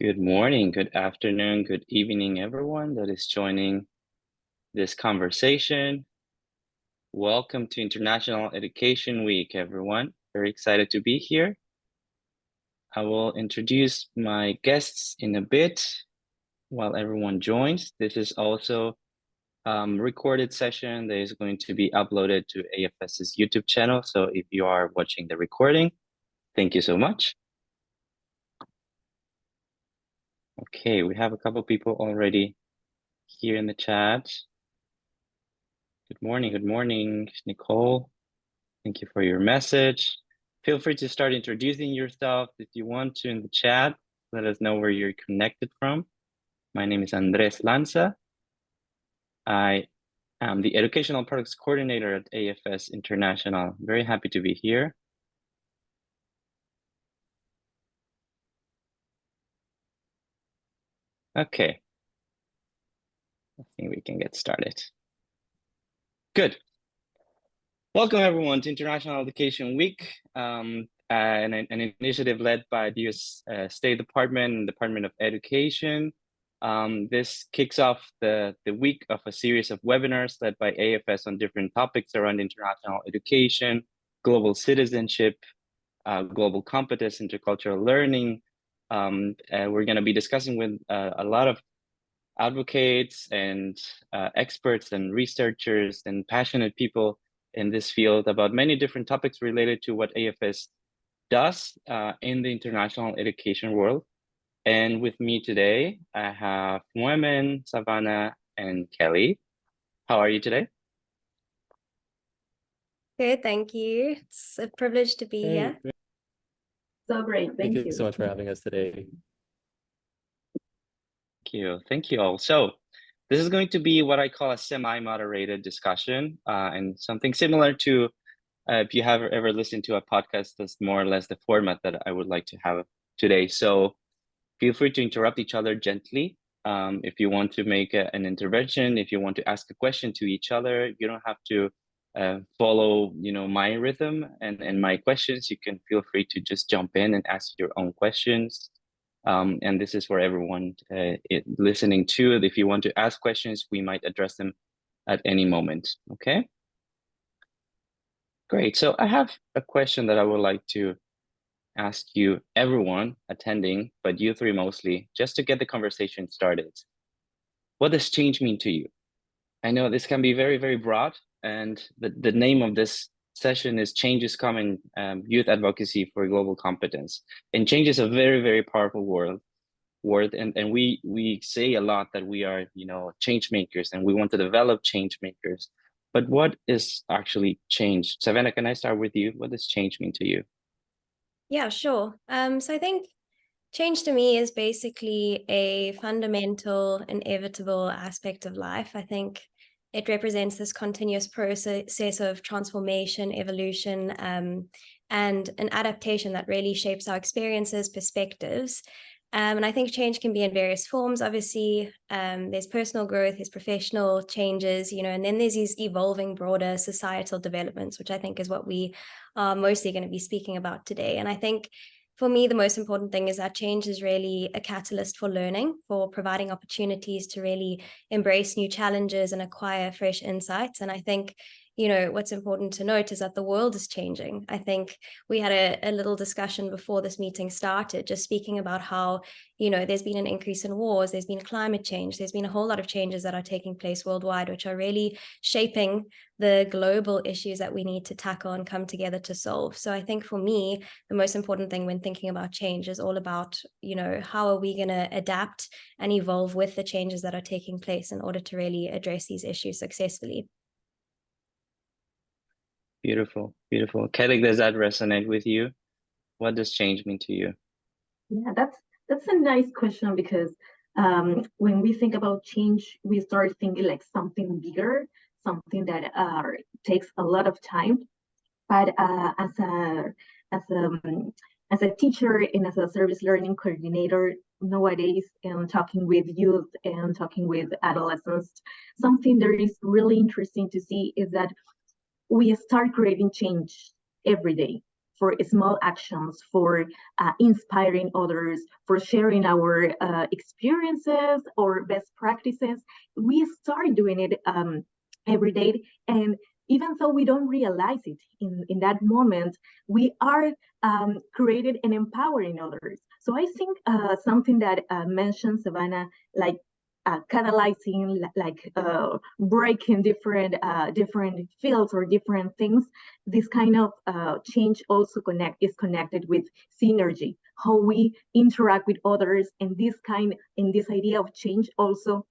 Good morning, good afternoon, good evening, everyone that is joining this conversation. Welcome to International Education Week, everyone. Very excited to be here. I will introduce my guests in a bit while everyone joins. This is also a recorded session that is going to be uploaded to AFS's YouTube channel. So if you are watching the recording, thank you so much. Okay, we have a couple people already here in the chat. Good morning, Nicole. Thank you for your message. Feel free to start introducing yourself if you want to in the chat. Let us know where you're connected from. My name is Andrés Lanza. I am the Educational Products Coordinator at AFS International. Very happy to be here. Okay. I think we can get started. Good. Welcome everyone to International Education Week, an initiative led by the US State Department and Department of Education. This kicks off the week of a series of webinars led by AFS on different topics around international education, global citizenship, global competence, intercultural learning. We're going to be discussing with a lot of advocates and experts and researchers and passionate people in this field about many different topics related to what AFS does in the international education world. And with me today, I have Moemen, Savannah, and Kelly. How are you today? Good, thank you. It's a privilege to be here. So great, thank you so much for having us today. Thank you all. So this is going to be what I call a semi-moderated discussion and something similar to if you have ever listened to a podcast, that's more or less the format that I would like to have today. So feel free to interrupt each other gently. If you want to make an intervention, if you want to ask a question to each other, you don't have to follow, my rhythm and my questions. You can feel free to just jump in and ask your own questions. And this is for everyone listening to it. If you want to ask questions, we might address them at any moment, okay? Great, so I have a question that I would like to ask you, everyone attending, but you three mostly, just to get the conversation started. What does change mean to you? I know this can be very, very broad, and the name of this session is Change is Coming, Youth Advocacy for Global Competence. And change is a very, very powerful word, and we say a lot that we are, change makers, and we want to develop change makers. But what is actually change? Savannah, can I start with you? What does change mean to you? Yeah, sure. So I think change to me is basically a fundamental, inevitable aspect of life. I think it represents this continuous process of transformation, evolution, and an adaptation that really shapes our experiences, perspectives. And I think change can be in various forms. Obviously, there's personal growth, there's professional changes, and then there's these evolving broader societal developments, which I think is what we are mostly going to be speaking about today. And I think for me, the most important thing is that change is really a catalyst for learning, for providing opportunities to really embrace new challenges and acquire fresh insights. And I think, what's important to note is that the world is changing. I think we had a little discussion before this meeting started, just speaking about how, there's been an increase in wars, there's been climate change, there's been a whole lot of changes that are taking place worldwide, which are really shaping the global issues that we need to tackle and come together to solve. So I think for me, the most important thing when thinking about change is all about, how are we going to adapt and evolve with the changes that are taking place in order to really address these issues successfully. Beautiful, beautiful. Kelly, does that resonate with you? What does change mean to you? Yeah, that's a nice question, because when we think about change, we start thinking like something bigger, something that takes a lot of time. But as a teacher and as a service learning coordinator nowadays, and talking with youth and talking with adolescents, something that is really interesting to see is that we start creating change every day. for small actions, for inspiring others, for sharing our experiences or best practices. We start doing it every day. And even though we don't realize it in that moment, we are created and empowering others. So I think something that mentioned Savannah, like catalyzing, like breaking different fields or different things. This kind of change also is connected with synergy, how we interact with others, and this idea of change also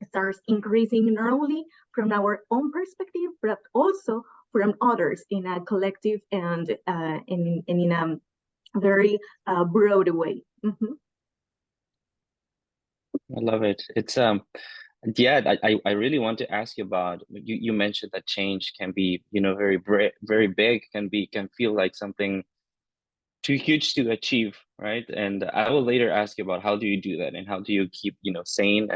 starts increasing not only from our own perspective, but also from others in a collective and in a very broad way. Mm-hmm. I love it. It's yeah, I really want to ask you about, you mentioned that change can be, very big, can feel like something too huge to achieve, right? And I will later ask you about how do you do that, and how do you keep, sane,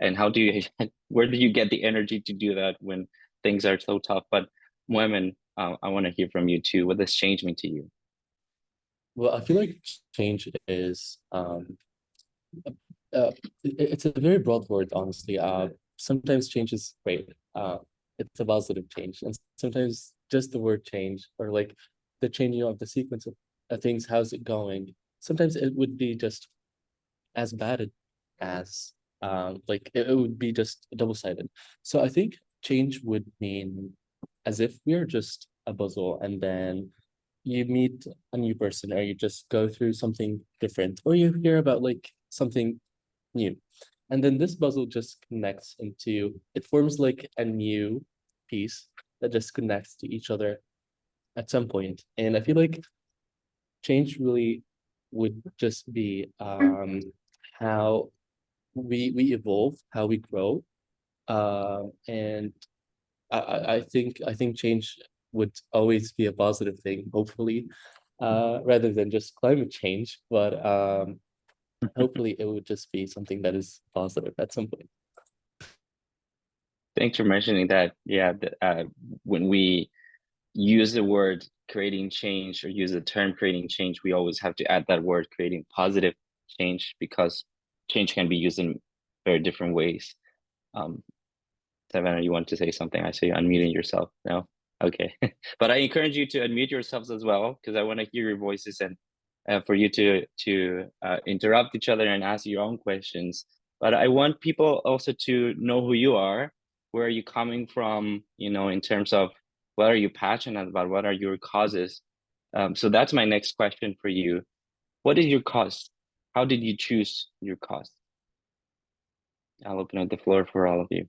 and how do you where do you get the energy to do that when things are so tough? But Moemen, I want to hear from you too. What does change mean to you? Well, I feel like change is it's a very broad word, honestly. Sometimes change is great. It's a positive change, and sometimes just the word change, or like the changing of the sequence of things, how's it going? Sometimes it would be just as bad as like it would be just double-sided. So I think change would mean as if we are just a puzzle, and then you meet a new person, or you just go through something different, or you hear about like something new. And then this puzzle just connects it forms like a new piece that just connects to each other at some point. And I feel like change really would just be how we evolve, how we grow. And I think change would always be a positive thing, hopefully, rather than just climate change. But hopefully it would just be something that is positive at some point. Thanks for mentioning that. Yeah, when we use the word creating change, or use the term creating change, we always have to add that word creating positive change, because change can be used in very different ways. Savannah, you want to say something? I see you unmuting yourself now. Okay, but I encourage you to unmute yourselves as well, because I want to hear your voices, and for you to interrupt each other and ask your own questions. But I want people also to know who you are, where are you coming from, in terms of what are you passionate about, what are your causes. So that's my next question for you. What is your cause? How did you choose your cause? I'll open up the floor for all of you.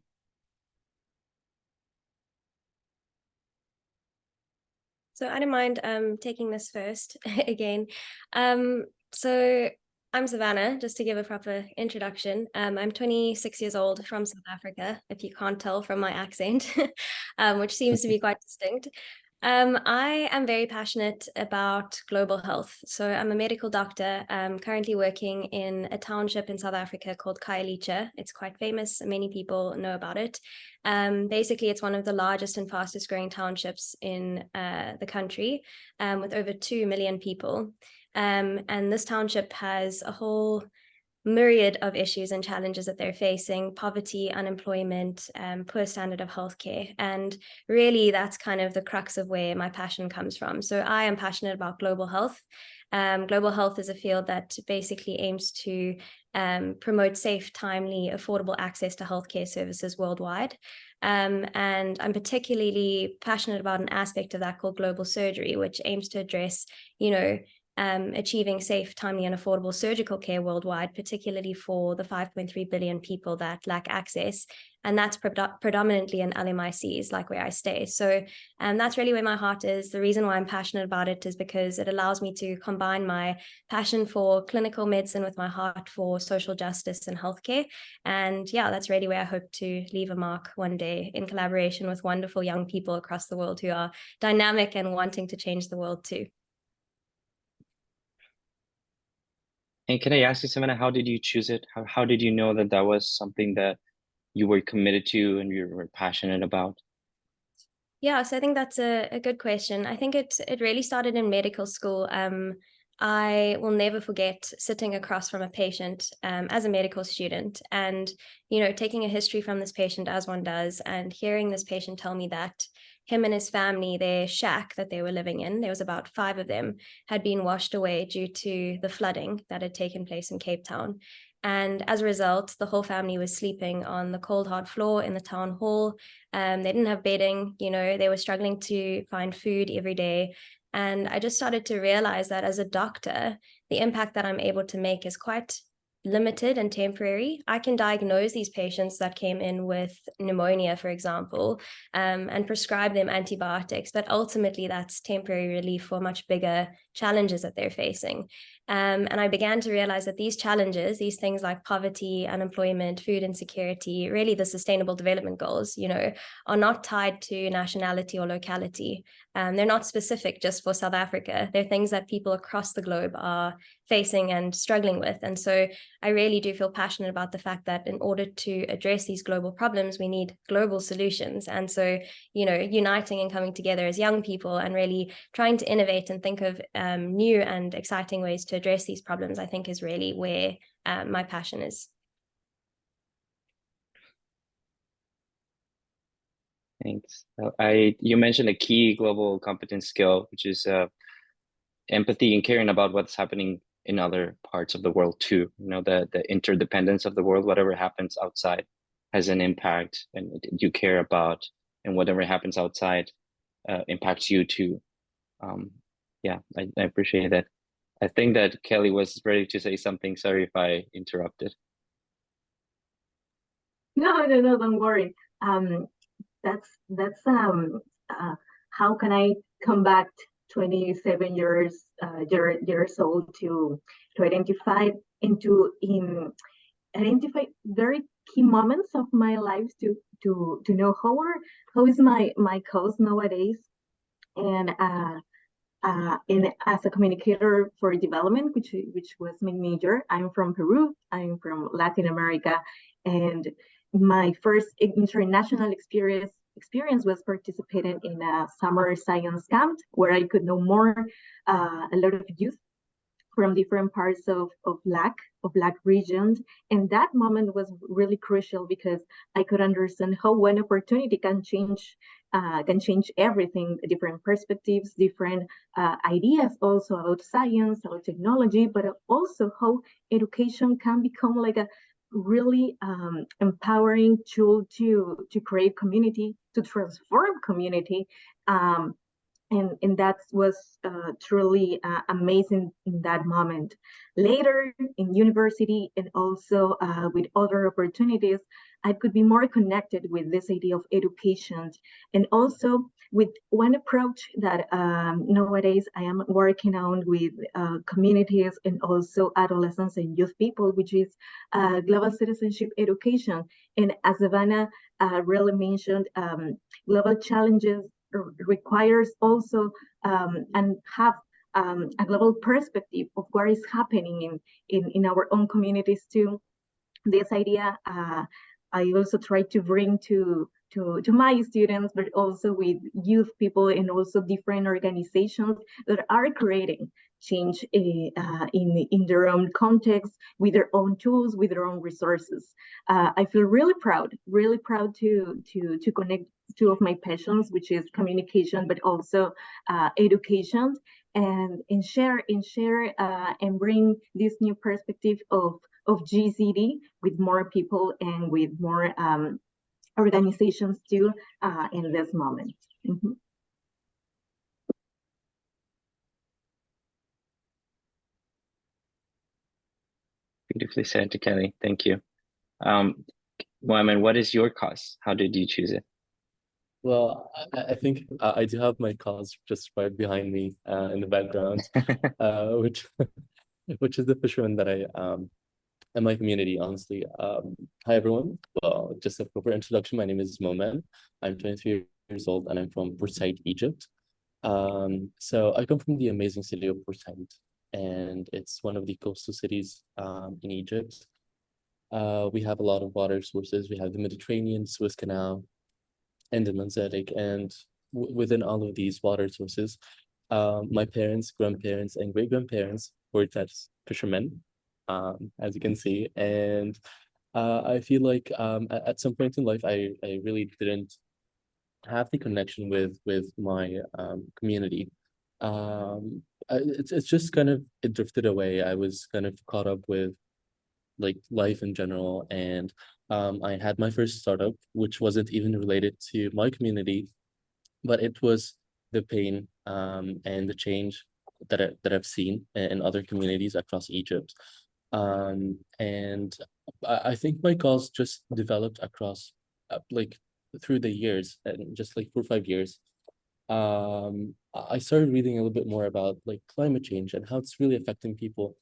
So I don't mind taking this first again. So I'm Savannah, just to give a proper introduction. I'm 26 years old, from South Africa, if you can't tell from my accent, which seems to be quite distinct. I am very passionate about global health. So I'm a medical doctor, currently working in a township in South Africa called Khayelitsha. It's quite famous. Many people know about it. Basically, it's one of the largest and fastest growing townships in the country, with over 2 million people. And this township has a whole myriad of issues and challenges that they're facing: poverty, unemployment, poor standard of healthcare. And really, that's kind of the crux of where my passion comes from. So I am passionate about global health. Global health is a field that basically aims to promote safe, timely, affordable access to healthcare services worldwide. And I'm particularly passionate about an aspect of that called global surgery, which aims to address, achieving safe, timely, and affordable surgical care worldwide, particularly for the 5.3 billion people that lack access. And that's predominantly in LMICs, like where I stay. So that's really where my heart is. The reason why I'm passionate about it is because it allows me to combine my passion for clinical medicine with my heart for social justice and healthcare. And yeah, that's really where I hope to leave a mark one day, in collaboration with wonderful young people across the world who are dynamic and wanting to change the world too. And can I ask you, Savannah, how did you choose it? How did you know that that was something that you were committed to and you were passionate about? Yeah, so I think that's a good question. I think it really started in medical school. I will never forget sitting across from a patient as a medical student and, taking a history from this patient as one does, and hearing this patient tell me that him and his family, their shack that they were living in, there was about 5 of them, had been washed away due to the flooding that had taken place in Cape Town. And as a result, the whole family was sleeping on the cold, hard floor in the town hall. They didn't have bedding, they were struggling to find food every day. And I just started to realize that as a doctor, the impact that I'm able to make is quite limited and temporary. I can diagnose these patients that came in with pneumonia, for example, and prescribe them antibiotics, but ultimately that's temporary relief for much bigger challenges that they're facing. And I began to realize that these challenges, these things like poverty, unemployment, food insecurity, really the sustainable development goals, are not tied to nationality or locality. They're not specific just for South Africa. They're things that people across the globe are facing and struggling with. And so I really do feel passionate about the fact that in order to address these global problems, we need global solutions. And so, uniting and coming together as young people and really trying to innovate and think of new and exciting ways to address these problems, I think is really where my passion is. Thanks. You mentioned a key global competence skill, which is empathy and caring about what's happening in other parts of the world too. The interdependence of the world, whatever happens outside has an impact, and you care about, and whatever happens outside impacts you too. Yeah, I appreciate that. I think that Kelly was ready to say something. Sorry if I interrupted. No, don't worry. That's how can I come back 27 years old to identify and to identify very key moments of my life to know how is my cause nowadays, and as a communicator for development, which was my major. I'm from Peru. I'm from Latin America, and my first international experience was participating in a summer science camp where I could know more a lot of youth from different parts of Black regions. And that moment was really crucial because I could understand how one opportunity can change everything, different perspectives, different ideas also about science, about technology, but also how education can become like a really empowering tool to create community, to transform community. And that was truly amazing in that moment. Later in university and also with other opportunities, I could be more connected with this idea of education, and also with one approach that nowadays I am working on with communities and also adolescents and youth people, which is global citizenship education. And as Savannah really mentioned, global challenges requires also and have a global perspective of what is happening in our own communities too. This idea I also try to bring to my students, but also with youth people and also different organizations that are creating change in their own context, with their own tools, with their own resources. I feel really proud to connect two of my passions, which is communication, but also education, and share and bring this new perspective of GCED with more people and with more organizations too in this moment. Mm-hmm. Beautifully said, Kelly. Thank you. Moemen, what is your cause? How did you choose it? Well, I think I do have my cause just right behind me in the background, which is the fisherman that I in my community, honestly. Hi, everyone. Well, just a proper introduction. My name is Moemen. I'm 23 years old, and I'm from Port Said, Egypt. So I come from the amazing city of Port Said, and it's one of the coastal cities in Egypt. We have a lot of water sources. We have the Mediterranean, Suez Canal, and the Lanza, and within all of these water sources, my parents, grandparents, and great-grandparents were Dutch fishermen, as you can see. And I feel like at some point in life, I really didn't have the connection with my community. It's just kind of, it drifted away. I was kind of caught up with like life in general, and I had my first startup, which wasn't even related to my community, but it was the pain and the change that I've seen in other communities across Egypt. And I think my cause just developed across like through the years, and just like 4 or 5 years. I started reading a little bit more about like climate change and how it's really affecting people.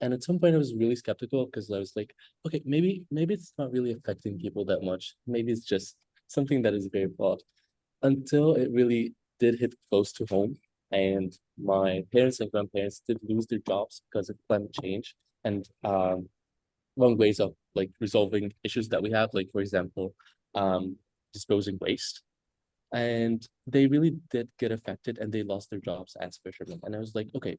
And at some point I was really skeptical, because I was like, okay, maybe it's not really affecting people that much. Maybe it's just something that is very broad, until it really did hit close to home. And my parents and grandparents did lose their jobs because of climate change, and wrong ways of like resolving issues that we have, like for example, disposing waste. And they really did get affected, and they lost their jobs as fishermen. And I was like, okay,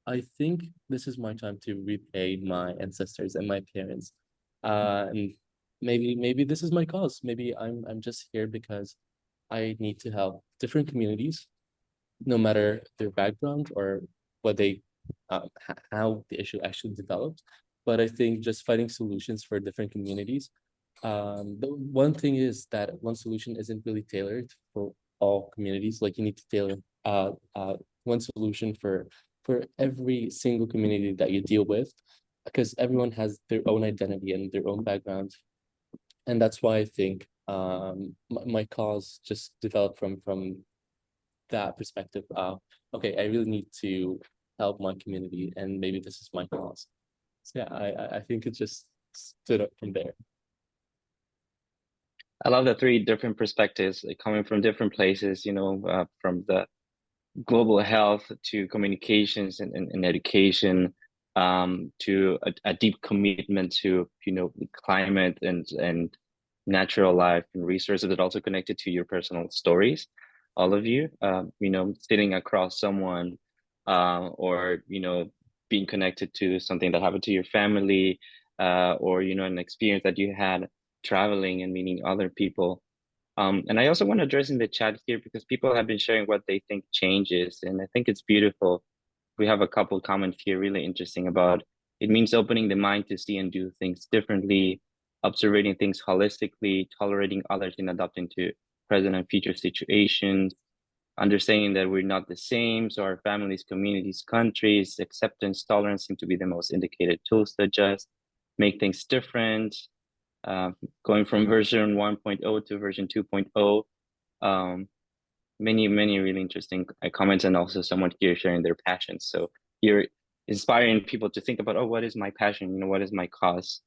I think this is my time to repay my ancestors and my parents. And maybe this is my cause. Maybe I'm just here because I need to help different communities, no matter their background or what they how the issue actually developed. But I think just finding solutions for different communities. The one thing is that one solution isn't really tailored for all communities. Like you need to tailor one solution for every single community that you deal with, because everyone has their own identity and their own background. And that's why I think my cause just developed from that perspective of, okay, I really need to help my community, and maybe this is my cause. So yeah, I think it just stood up from there. I love the three different perspectives, like, coming from different places, from the global health to communications and education, to a deep commitment to, climate and natural life and resources, that also connected to your personal stories, all of you, sitting across someone, or, being connected to something that happened to your family, or, an experience that you had traveling and meeting other people. And I also want to address in the chat here, because people have been sharing what they think changes, and I think it's beautiful. We have a couple comments here, really interesting, about it means opening the mind to see and do things differently, observing things holistically, tolerating others, and adapting to present and future situations, understanding that we're not the same. So our families, communities, countries, acceptance, tolerance seem to be the most indicated tools to adjust, make things different. Going from version 1.0 to version 2.0. Many really interesting comments, and also someone here sharing their passions. So you're inspiring people to think about, oh, what is my passion? What is my cause?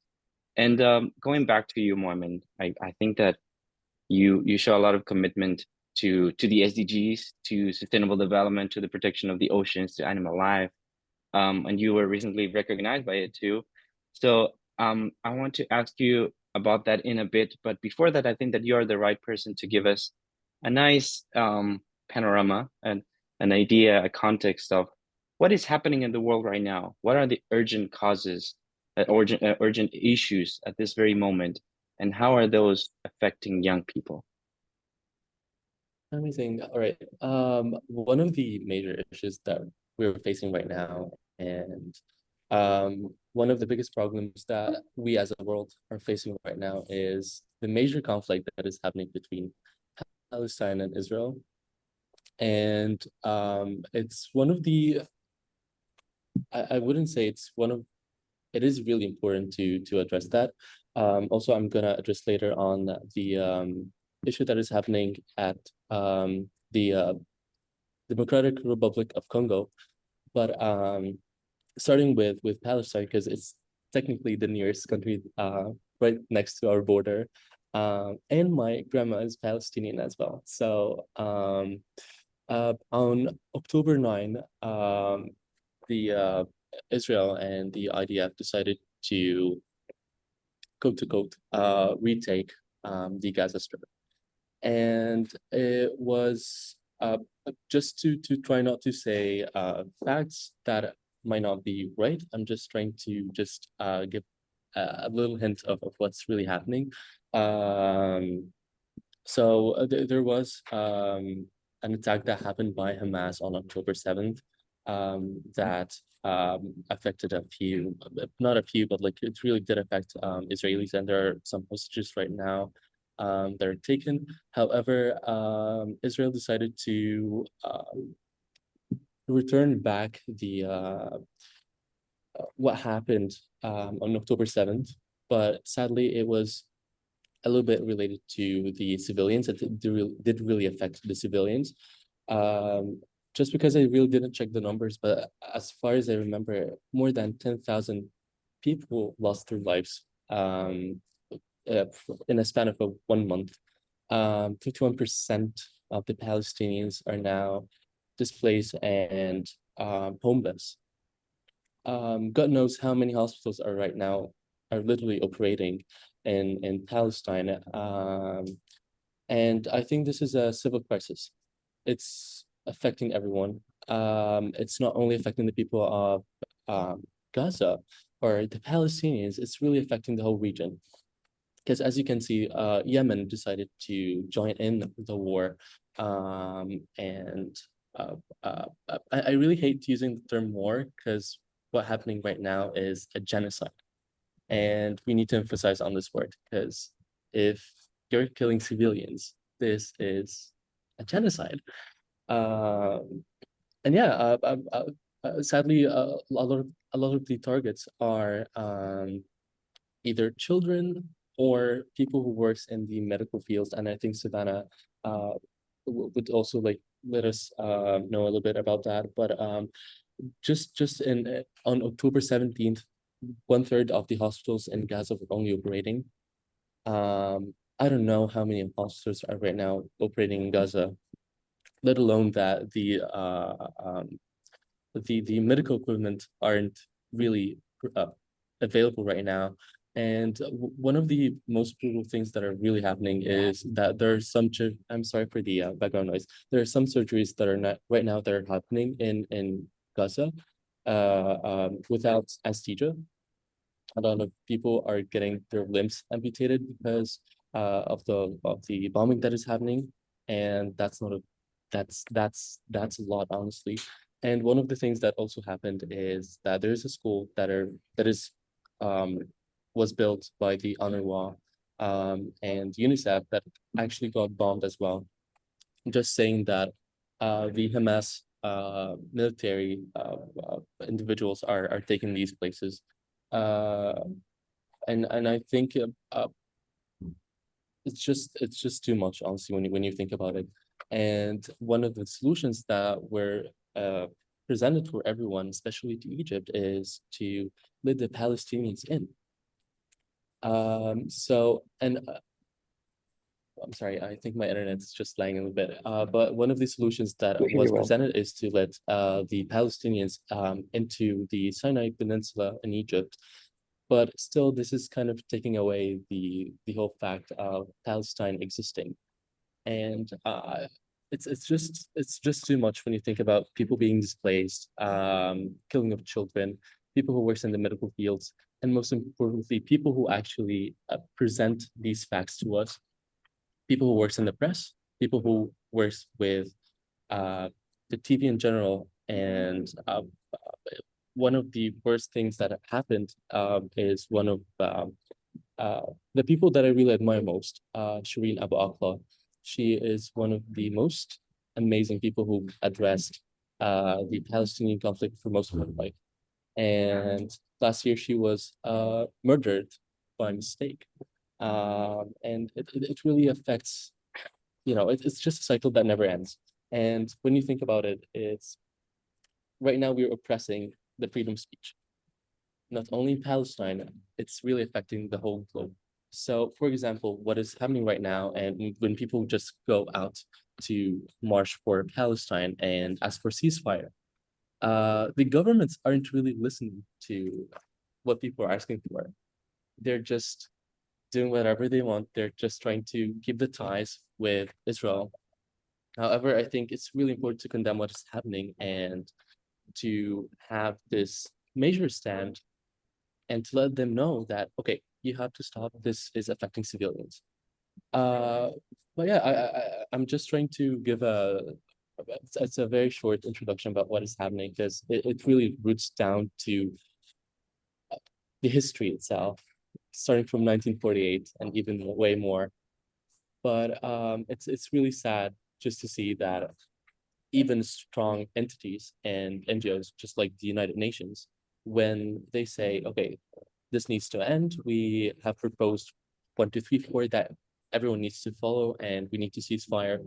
And going back to you, Moemen, I think that you show a lot of commitment to the SDGs, to sustainable development, to the protection of the oceans, to animal life. And you were recently recognized by it too. So I want to ask you about that in a bit, but before that, I think that you are the right person to give us a nice panorama and an idea, a context of what is happening in the world right now. What are the urgent causes, urgent issues at this very moment, and how are those affecting young people? Amazing. All right. One of the major issues that we're facing right now, and one of the biggest problems that we as a world are facing right now, is the major conflict that is happening between Palestine and Israel. And it's one of the, I wouldn't say it's one of, it is really important to address that. Also, I'm gonna address later on the issue that is happening at the Democratic Republic of Congo. But starting with Palestine, because it's technically the nearest country right next to our border. And my grandma is Palestinian as well. So on October 9, the Israel and the IDF decided to, quote to quote, retake the Gaza Strip. And it was just to try not to say facts that might not be right. I'm just trying to just give a little hint of what's really happening. So there was an attack that happened by Hamas on October 7th that affected a few, not a few, but like it really did affect Israelis, and there are some hostages right now that are taken. However, Israel decided to return back the what happened on October 7th, but sadly it was a little bit related to the civilians. It did really affect the civilians. Just because I really didn't check the numbers, but as far as I remember, more than 10,000 people lost their lives in a span of 1 month. 51% of the Palestinians are now displaced and homeless. God knows how many hospitals are right now are literally operating in Palestine. And I think this is a civil crisis. It's affecting everyone. It's not only affecting the people of Gaza or the Palestinians, it's really affecting the whole region. Because as you can see, Yemen decided to join in the war. I really hate using the term war because what's happening right now is a genocide. And we need to emphasize on this word because if you're killing civilians, this is a genocide. And yeah, sadly, a lot of the targets are either children or people who works in the medical fields. And I think Savannah would also like let us know a little bit about that. But just in on October 17th, 1/3 of the hospitals in Gaza were only operating. I don't know how many hospitals are right now operating in Gaza, let alone that the medical equipment aren't really available right now. And one of the most brutal things that are really happening is that there are some, I'm sorry for the background noise. There are some surgeries that are not right now that are happening in Gaza without anesthesia. A lot of people are getting their limbs amputated because of the bombing that is happening, and that's not a that's a lot, honestly. And one of the things that also happened is that there is a school that is was built by the UNRWA and UNICEF that actually got bombed as well. Just saying that the Hamas military individuals are taking these places. And I think it's just too much, honestly, when you think about it. And one of the solutions that were presented for everyone, especially to Egypt, is to let the Palestinians in. So, and I'm sorry, I think my internet's just lagging a little bit. But one of the solutions that was presented is to let the Palestinians into the Sinai Peninsula in Egypt. But still, this is kind of taking away the whole fact of Palestine existing. And it's just too much when you think about people being displaced, killing of children, people who work in the medical fields, and most importantly, people who actually present these facts to us. People who works in the press, people who works with the TV in general. And one of the worst things that happened is one of the people that I really admire most, Shireen Abu Akleh. She is one of the most amazing people who addressed the Palestinian conflict for most of her life. And last year she was murdered by mistake. And it really affects, it's just a cycle that never ends. And when you think about it, it's right now we're oppressing the freedom of speech. Not only in Palestine, it's really affecting the whole globe. So, for example, what is happening right now, and when people just go out to march for Palestine and ask for ceasefire, the governments aren't really listening to what people are asking for. They're just doing whatever they want. They're just trying to keep the ties with Israel. However, I think it's really important to condemn what is happening and to have this major stand and to let them know that, okay, you have to stop. This is affecting civilians. But yeah, I'm just trying to give it's a very short introduction about what is happening, because it really roots down to the history itself, starting from 1948 and even way more. But it's really sad just to see that even strong entities and NGOs, just like the United Nations, when they say, okay, this needs to end, we have proposed 1, 2, 3, 4 that everyone needs to follow, and we need to cease fire,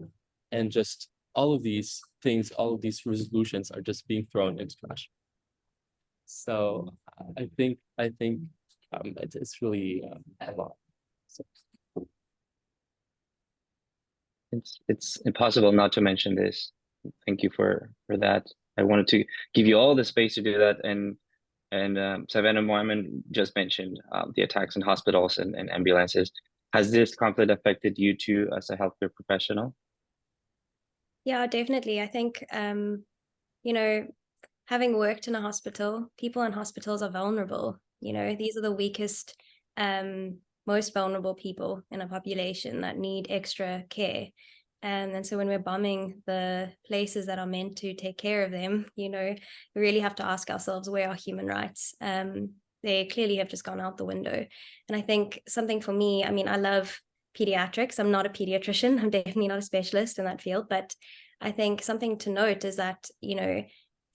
and just all of these things, all of these resolutions are just being thrown into trash. So I think it's really a lot. So. It's impossible not to mention this. Thank you for that. I wanted to give you all the space to do that, and Savannah, Moemen just mentioned the attacks on hospitals and ambulances. Has this conflict affected you too as a healthcare professional? Yeah, definitely. I think, you know, having worked in a hospital, people in hospitals are vulnerable. You know, these are the weakest, most vulnerable people in a population that need extra care. And so when we're bombing the places that are meant to take care of them, you know, we really have to ask ourselves, where are human rights? They clearly have just gone out the window. And I think something for me, I mean, I love pediatrics. I'm not a pediatrician. I'm definitely not a specialist in that field, but I think something to note is that, you know,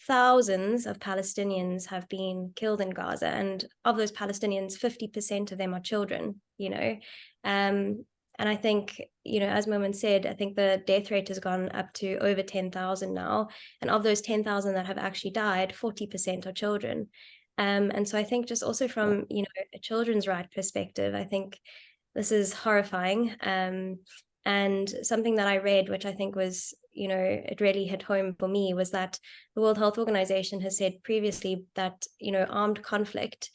thousands of Palestinians have been killed in Gaza, and of those Palestinians, 50% of them are children, you know. And I think, you know, as Moemen said, I think the death rate has gone up to over 10,000 now. And of those 10,000 that have actually died, 40% are children. And so I think just also from, you know, a children's right perspective, I think this is horrifying. And something that I read, which I think was, you know, it really hit home for me, was that the World Health Organization has said previously that, you know, armed conflict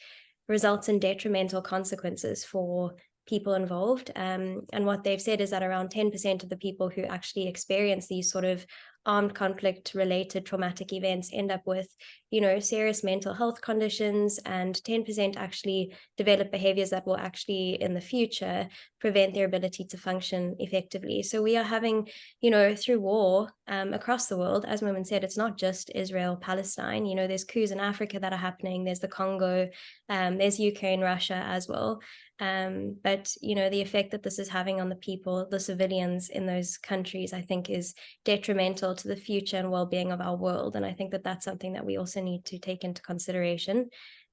results in detrimental consequences for people involved. And what they've said is that around 10% of the people who actually experience these sort of armed conflict related traumatic events end up with, you know, serious mental health conditions, and 10% actually develop behaviors that will actually in the future prevent their ability to function effectively. So we are having, you know, through war across the world, as Moemen said, it's not just Israel, Palestine, you know, there's coups in Africa that are happening, there's the Congo, there's Ukraine, Russia as well. But, you know, the effect that this is having on the people, the civilians in those countries, I think is detrimental to the future and well-being of our world. And I think that that's something that we also need to take into consideration.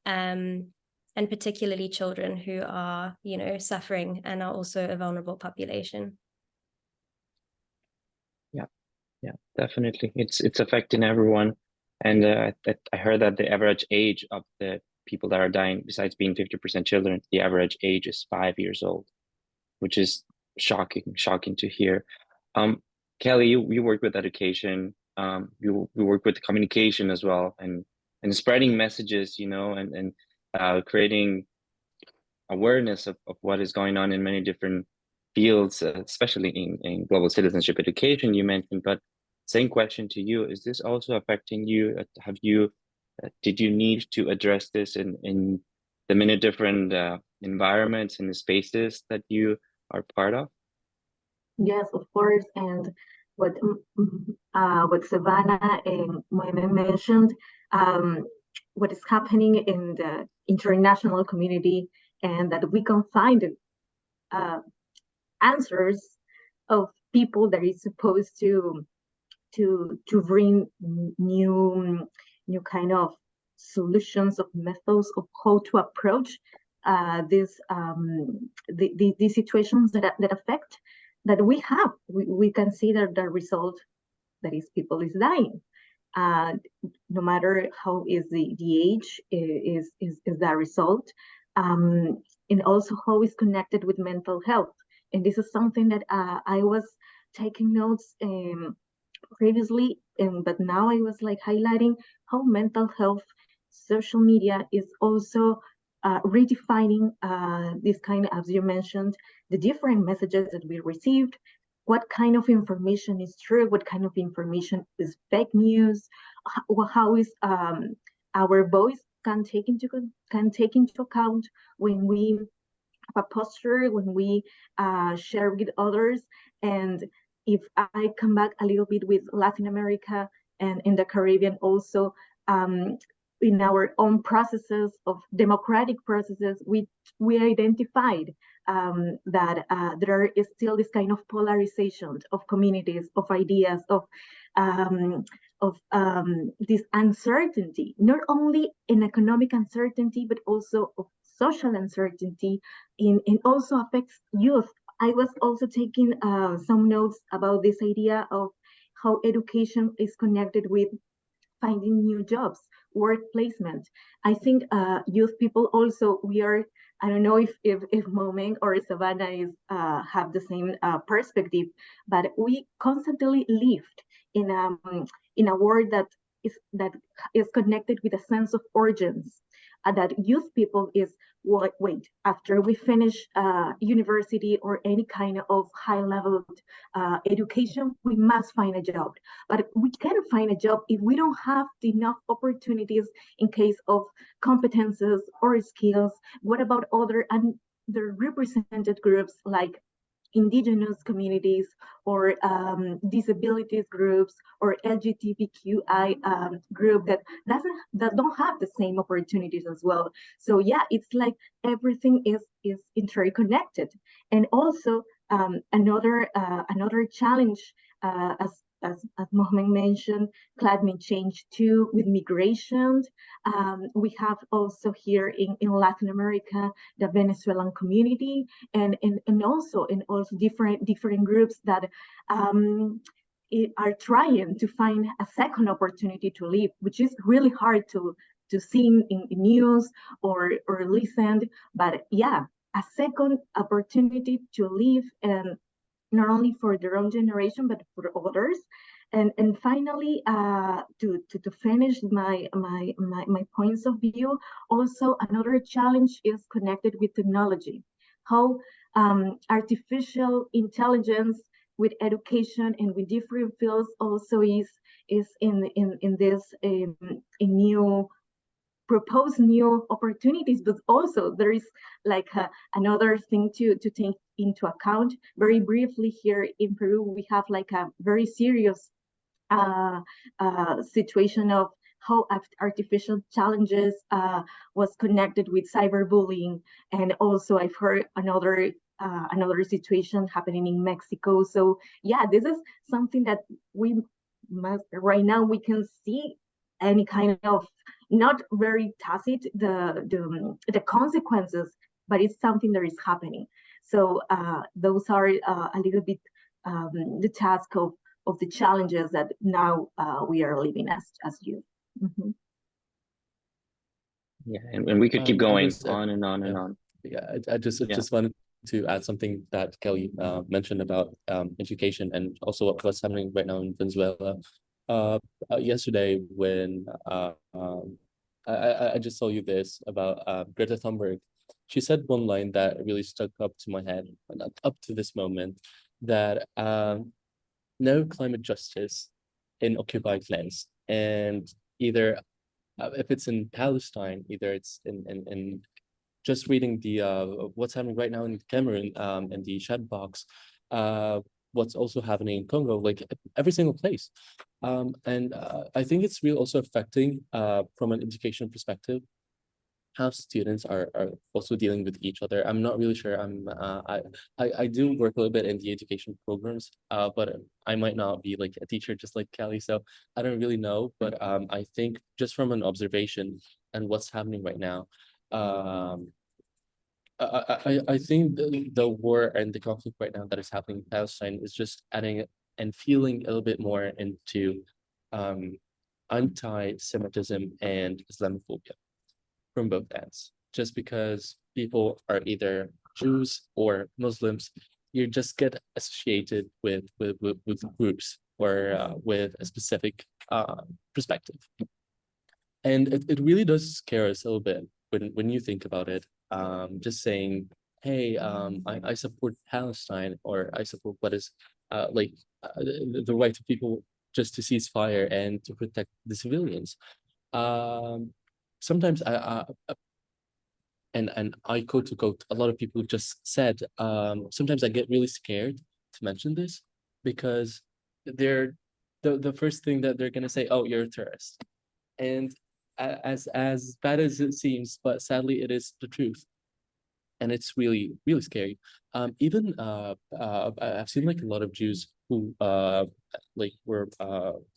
And particularly children who are, you know, suffering and are also a vulnerable population. Yeah, definitely. It's affecting everyone. And I heard that the average age of the people that are dying, besides being 50% children, the average age is 5 years old, which is shocking to hear. Kelly, you work with education, you work with communication as well, and spreading messages, you know, and creating awareness of what is going on in many different fields, especially in global citizenship education you mentioned. But same question to you, is this also affecting you? Did you need to address this in the many different environments and the spaces that you are part of? Yes, of course. And what Savannah and Moemen mentioned, what is happening in the international community, and that we can find answers of people that is supposed to bring new kind of solutions, of methods of how to approach these situations that affect, that we have. We can see that the result, that is, people is dying. No matter how is the age, is that result, and also how is connected with mental health. And this is something that I was taking notes previously, but now I was like highlighting how mental health, social media is also redefining this kind, as you mentioned, the different messages that we received, what kind of information is true, what kind of information is fake news, how is our voice can take into account when we have a posture, when we share with others. And if I come back a little bit with Latin America and in the Caribbean also, in our own processes of democratic processes, we identified that there is still this kind of polarization of communities, of ideas, of this uncertainty, not only in economic uncertainty, but also of social uncertainty, and also affects youth. I was also taking some notes about this idea of how education is connected with finding new jobs, work placement. I think youth people also, we are, I don't know if Moemen or Savannah is have the same perspective, but we constantly lived in a world that is connected with a sense of urgency. That youth people is, wait, after we finish university or any kind of high level education, we must find a job. But we can't find a job if we don't have enough opportunities in case of competences or skills. What about other underrepresented groups like indigenous communities or disabilities groups or LGBTQI group that don't have the same opportunities as well. So yeah, it's like everything is interconnected. And also another challenge, as Mohamed mentioned, climate change too, with migration. We have also here in Latin America the Venezuelan community, and also different groups that are trying to find a second opportunity to live, which is really hard to see in news or listen. But yeah, a second opportunity to live, and not only for their own generation but for others. And finally, to finish my points of view, also another challenge is connected with technology. How artificial intelligence with education and with different fields also is in this new propose new opportunities, but also there is like another thing to take into account. Very briefly, here in Peru, we have like a very serious situation of how artificial challenges was connected with cyberbullying, and also I've heard another situation happening in Mexico. So yeah, this is something that we must right now we can see any kind of not very tacit the consequences, but it's something that is happening. So those are a little bit the task of the challenges that now we are living as youth. Mm-hmm. Yeah, and we could keep going on and on yeah. and on. Yeah, I just wanted to add something that Kelly mentioned about education and also what's happening right now in Venezuela. Yesterday when I just told you this about Greta Thunberg. She said one line that really stuck up to my head, up to this moment, that no climate justice in occupied lands. And either if it's in Palestine, either it's in just reading the what's happening right now in Cameroon in the chat box, what's also happening in Congo, like every single place. And I think it's really also affecting from an education perspective how students are also dealing with each other. I'm not really sure. I do work a little bit in the education programs, but I might not be like a teacher just like Kelly, so I don't really know. But I think just from an observation and what's happening right now, I think the war and the conflict right now that is happening in Palestine is just adding and feeling a little bit more into anti-Semitism and Islamophobia from both ends. Just because people are either Jews or Muslims, you just get associated with groups or with a specific perspective. And it really does scare us a little bit when you think about it, just saying, hey, I support Palestine, or I support what is the right of people just to cease fire and to protect the civilians. Sometimes and I quote to quote, a lot of people just said, sometimes I get really scared to mention this, because they're the first thing that they're gonna say, oh, you're a terrorist. And as bad as it seems, but sadly it is the truth. And it's really, really scary. Even I've seen like a lot of Jews who were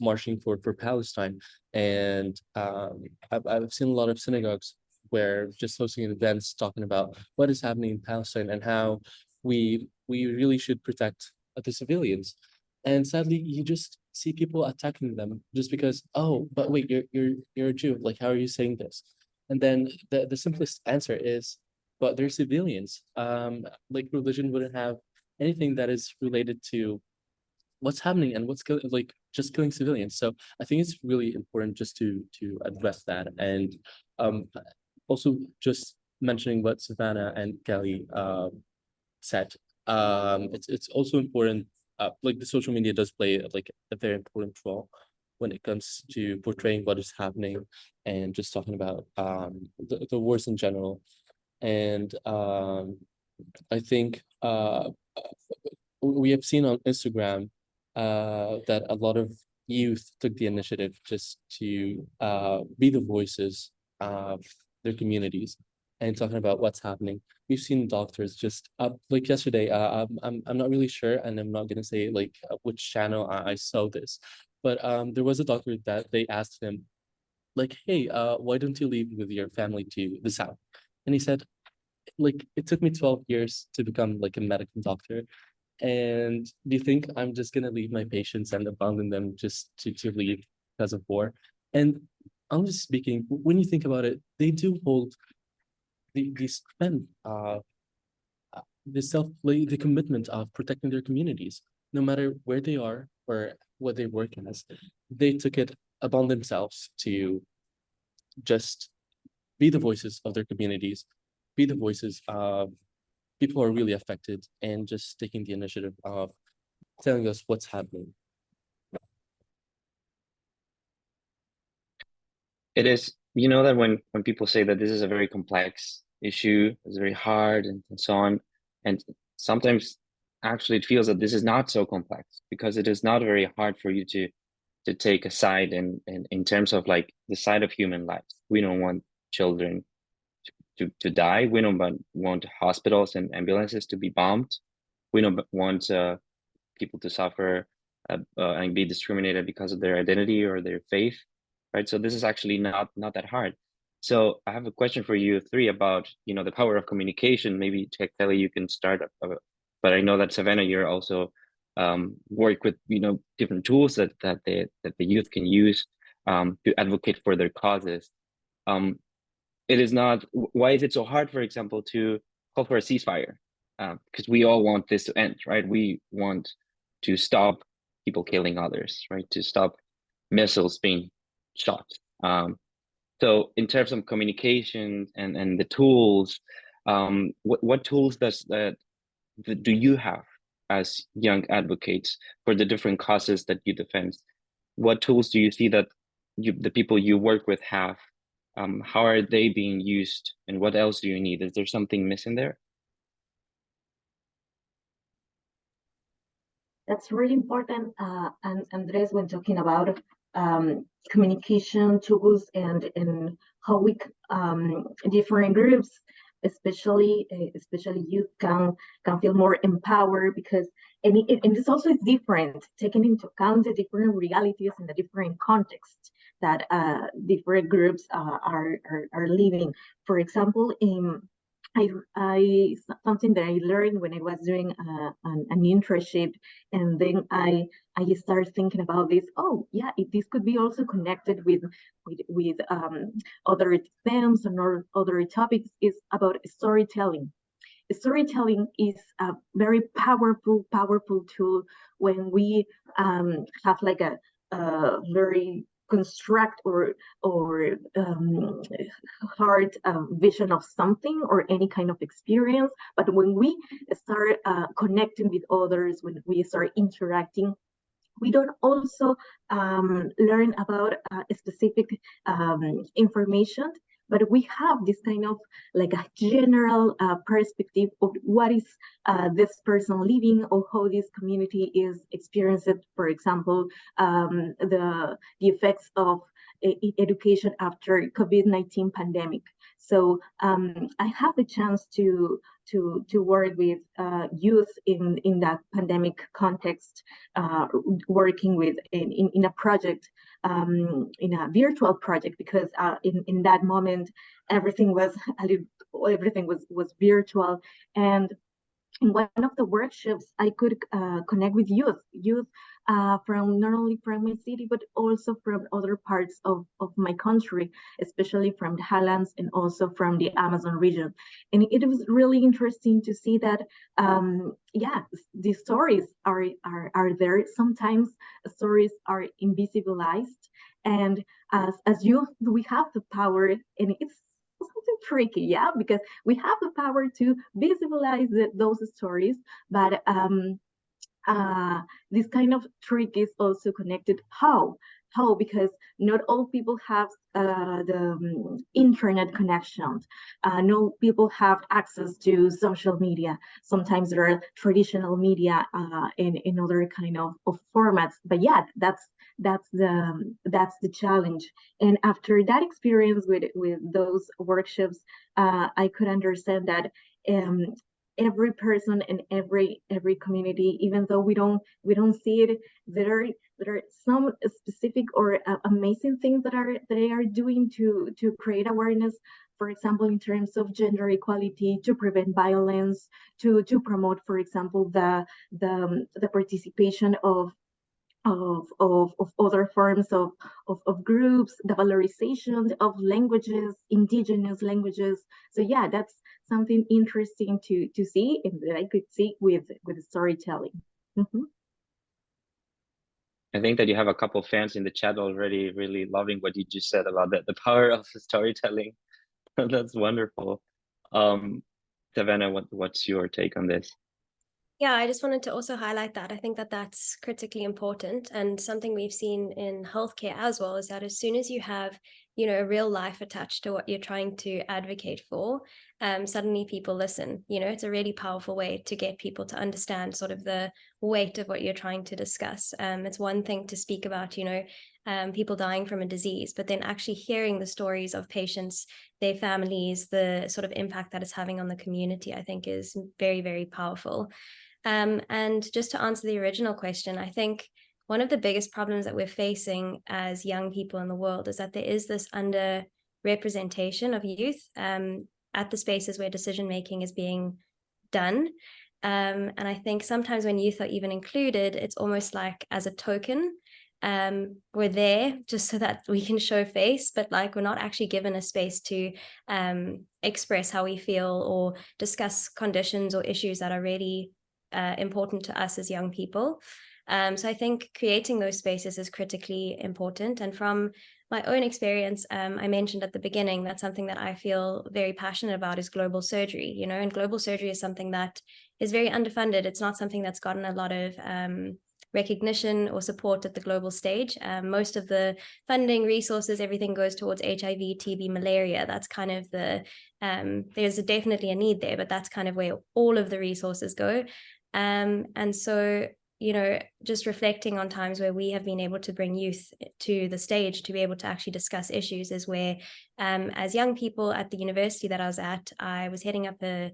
marching for Palestine, and I've seen a lot of synagogues where just hosting events talking about what is happening in Palestine and how we really should protect the civilians. And sadly, you just see people attacking them just because, oh, but wait, you're a Jew. Like, how are you saying this? And then the simplest answer is, but they're civilians. Like, religion wouldn't have anything that is related to what's happening and what's just killing civilians. So I think it's really important just to address that. And also just mentioning what Savannah and Kelly said. It's also important. Like, the social media does play like a very important role when it comes to portraying what is happening and just talking about the wars in general. And I think we have seen on Instagram that a lot of youth took the initiative just to be the voices of their communities and talking about what's happening. We've seen doctors just like yesterday. I'm not really sure, and I'm not gonna say like which channel I saw this, but there was a doctor that they asked him, like, hey, why don't you leave with your family to the south? And he said, like, it took me 12 years to become like a medical doctor. And do you think I'm just gonna leave my patients and abandon them just to leave because of war? And honestly speaking, when you think about it, they do hold the strength of the commitment of protecting their communities, no matter where they are or what they work as. They took it upon themselves to just be the voices of their communities, be the voices of people who are really affected, and just taking the initiative of telling us what's happening. It is, you know, that when people say that this is a very complex issue, it's very hard and so on, and sometimes actually it feels that this is not so complex, because it is not very hard for you to take a side in terms of like the side of human lives. We don't want children to die. We don't want hospitals and ambulances to be bombed. We don't want people to suffer and be discriminated because of their identity or their faith, right? So this is actually not that hard. So I have a question for you three about, you know, the power of communication. Maybe Kelly, you can start, but I know that Savannah, you're also work with, you know, different tools that the youth can use to advocate for their causes. It is not, why is it so hard, for example, to call for a ceasefire? Because we all want this to end, right? We want to stop people killing others, right? To stop missiles being shot. So in terms of communication and the tools, what tools do you have as young advocates for the different causes that you defend? What tools do you see that the people you work with have? How are they being used, and what else do you need? Is there something missing there? That's really important, and Andrés, when talking about communication tools and how we different groups, especially youth, can feel more empowered, because and this also is different, taking into account the different realities and the different contexts that different groups are living. For example, I something that I learned when I was doing an internship, and then I started thinking about this. Oh, yeah, this could be also connected with other themes and other topics. Is about storytelling. Storytelling is a very powerful tool when we have like a very construct or hard vision of something or any kind of experience. But when we start connecting with others, when we start interacting, we don't also learn about specific information, but we have this kind of like a general perspective of what is this person living or how this community is experiencing, for example, the effects of education after COVID-19 pandemic. So I have the chance to work with youth in that pandemic context, working with in a project, in a virtual project, because in that moment everything was was virtual. And in one of the workshops, I could connect with youth from not only from my city, but also from other parts of my country, especially from the highlands and also from the Amazon region. And it was really interesting to see that, yeah, the stories are there. Sometimes stories are invisibilized. And as youth, we have the power, and it's something tricky, yeah, because we have the power to visualize those stories, but this kind of trick is also connected. How? Because not all people have the internet connections. No people have access to social media. Sometimes there are traditional media in other kind of formats. But yeah, that's the challenge. And after that experience with those workshops, I could understand that every person in every community, even though we don't see it, there are some specific or amazing things that they are doing to create awareness. For example, in terms of gender equality, to prevent violence, to promote, for example, the participation of other forms of groups, the valorization of languages, indigenous languages. So yeah, that's something interesting to see, and that I could see with storytelling. Mm-hmm. I think that you have a couple fans in the chat already really loving what you just said about the power of storytelling. That's wonderful. Savannah, what's your take on this? Yeah, I just wanted to also highlight that. I think that that's critically important, and something we've seen in healthcare as well is that as soon as you have, a real life attached to what you're trying to advocate for, suddenly people listen. It's a really powerful way to get people to understand sort of the weight of what you're trying to discuss. It's one thing to speak about, people dying from a disease, but then actually hearing the stories of patients, their families, the sort of impact that it's having on the community, I think is very, very powerful. And just to answer the original question, I think one of the biggest problems that we're facing as young people in the world is that there is this underrepresentation of youth at the spaces where decision making is being done. And I think sometimes when youth are even included, it's almost like as a token. We're there just so that we can show face, but like we're not actually given a space to express how we feel or discuss conditions or issues that are really important to us as young people. So I think creating those spaces is critically important. And from my own experience, I mentioned at the beginning that something that I feel very passionate about is global surgery, and global surgery is something that is very underfunded. It's not something that's gotten a lot of recognition or support at the global stage. Most of the funding, resources, everything goes towards HIV, TB, malaria. That's kind of there's definitely a need there, but that's kind of where all of the resources go. And so, just reflecting on times where we have been able to bring youth to the stage to be able to actually discuss issues is where, as young people at the university that I was at, I was heading up a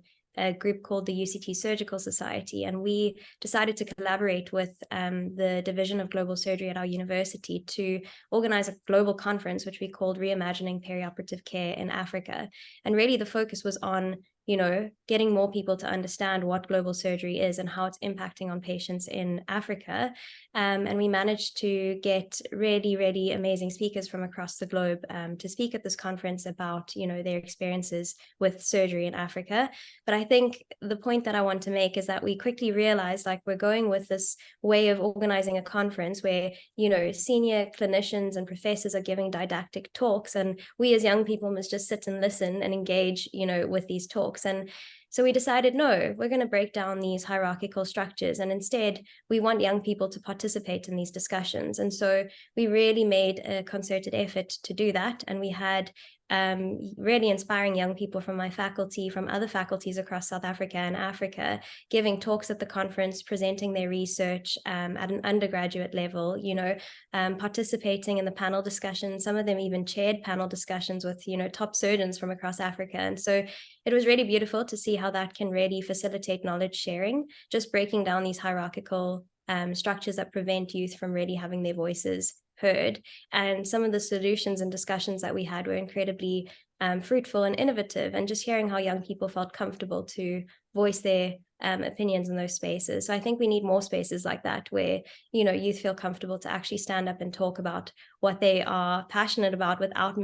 group called the UCT Surgical Society, and we decided to collaborate with the Division of Global Surgery at our university to organize a global conference, which we called Reimagining Perioperative Care in Africa. And really the focus was on getting more people to understand what global surgery is and how it's impacting on patients in Africa. And we managed to get really, really amazing speakers from across the globe to speak at this conference about, their experiences with surgery in Africa. But I think the point that I want to make is that we quickly realized, like, we're going with this way of organizing a conference where, senior clinicians and professors are giving didactic talks, and we as young people must just sit and listen and engage, with these talks. And so we decided, no, we're going to break down these hierarchical structures, and instead we want young people to participate in these discussions. And so we really made a concerted effort to do that, and we had really inspiring young people from my faculty, from other faculties across South Africa and Africa, giving talks at the conference, presenting their research at an undergraduate level, participating in the panel discussions. Some of them even chaired panel discussions with, top surgeons from across Africa. And so it was really beautiful to see how that can really facilitate knowledge sharing, just breaking down these hierarchical structures that prevent youth from really having their voices heard. And some of the solutions and discussions that we had were incredibly fruitful and innovative, and just hearing how young people felt comfortable to voice their opinions in those spaces. So I think we need more spaces like that where, youth feel comfortable to actually stand up and talk about what they are passionate about without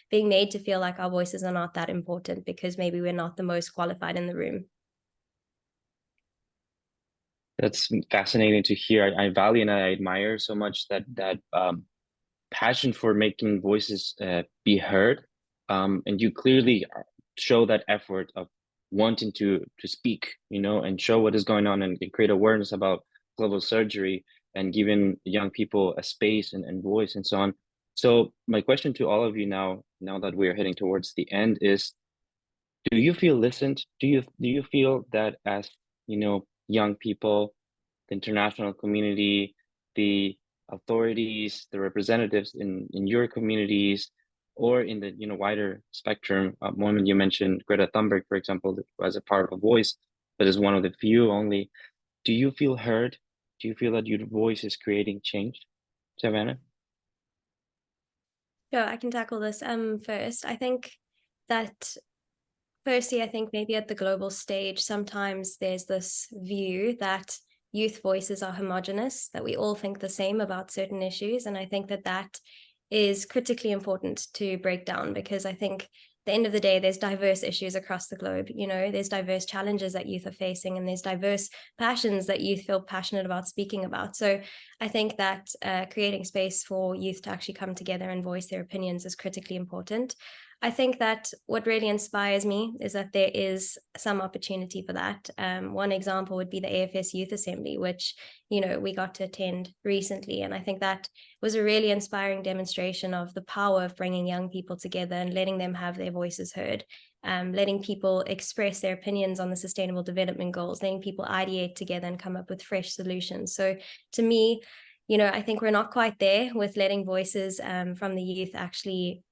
being made to feel like our voices are not that important because maybe we're not the most qualified in the room. That's fascinating to hear. I value and I admire so much that passion for making voices be heard, and you clearly show that effort of wanting to speak, and show what is going on and create awareness about global surgery and giving young people a space and voice and so on. So my question to all of you now that we're heading towards the end is, do you feel listened? Do you feel that as young people, the international community, the authorities, the representatives in your communities, or in the wider spectrum? Moemen, you mentioned Greta Thunberg, for example, as a part of a voice, but is one of the few only. Do you feel heard? Do you feel that your voice is creating change, Savannah? Sure, I can tackle this first. I think that firstly, I think maybe at the global stage, sometimes there's this view that youth voices are homogenous, that we all think the same about certain issues. And I think that is critically important to break down, because I think at the end of the day, there's diverse issues across the globe. There's diverse challenges that youth are facing, and there's diverse passions that youth feel passionate about speaking about. So I think that creating space for youth to actually come together and voice their opinions is critically important. I think that what really inspires me is that there is some opportunity for that. One example would be the AFS Youth Assembly, which, we got to attend recently. And I think that was a really inspiring demonstration of the power of bringing young people together and letting them have their voices heard, letting people express their opinions on the Sustainable Development Goals, letting people ideate together and come up with fresh solutions. So to me, I think we're not quite there with letting voices from the youth actually,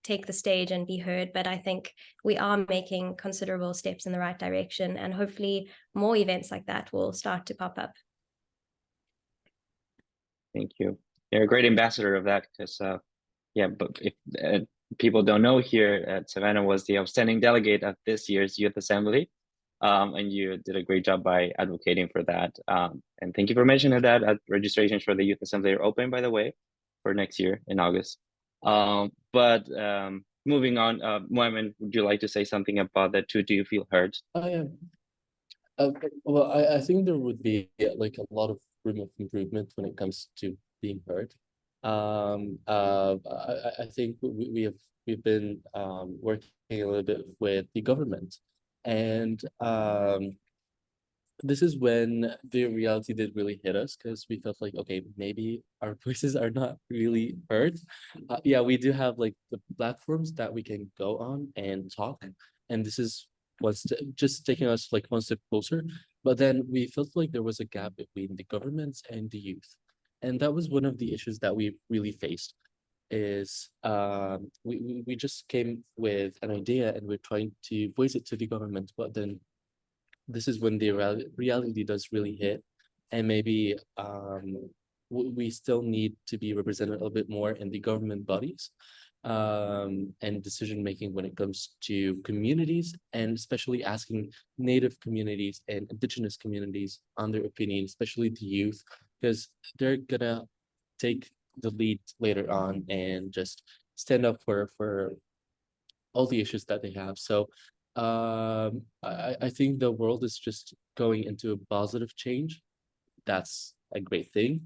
take the stage and be heard. But I think we are making considerable steps in the right direction, and hopefully more events like that will start to pop up. Thank you. You're a great ambassador of that, because but if people don't know, here Savannah was the outstanding delegate of this year's Youth Assembly. And you did a great job by advocating for that. And thank you for mentioning that. Registrations for the Youth Assembly are open, by the way, for next year in August. But moving on, Moemen, would you like to say something about that too? Do you feel heard? Yeah. Well, I think there would be like a lot of room of improvement when it comes to being heard. I think we've been working a little bit with the government, and this is when the reality did really hit us, because we felt like, okay, maybe our voices are not really heard. Yeah, we do have like the platforms that we can go on and talk, and this is what's just taking us like one step closer. But then we felt like there was a gap between the governments and the youth, and that was one of the issues that we really faced. Is we just came with an idea and we're trying to voice it to the government, but then this is when the reality does really hit, and maybe we still need to be represented a little bit more in the government bodies. and decision making when it comes to communities, and especially asking Native communities and indigenous communities on their opinion, especially the youth, because they're gonna take the lead later on and just stand up for all the issues that they have. So I think the world is just going into a positive change. That's a great thing,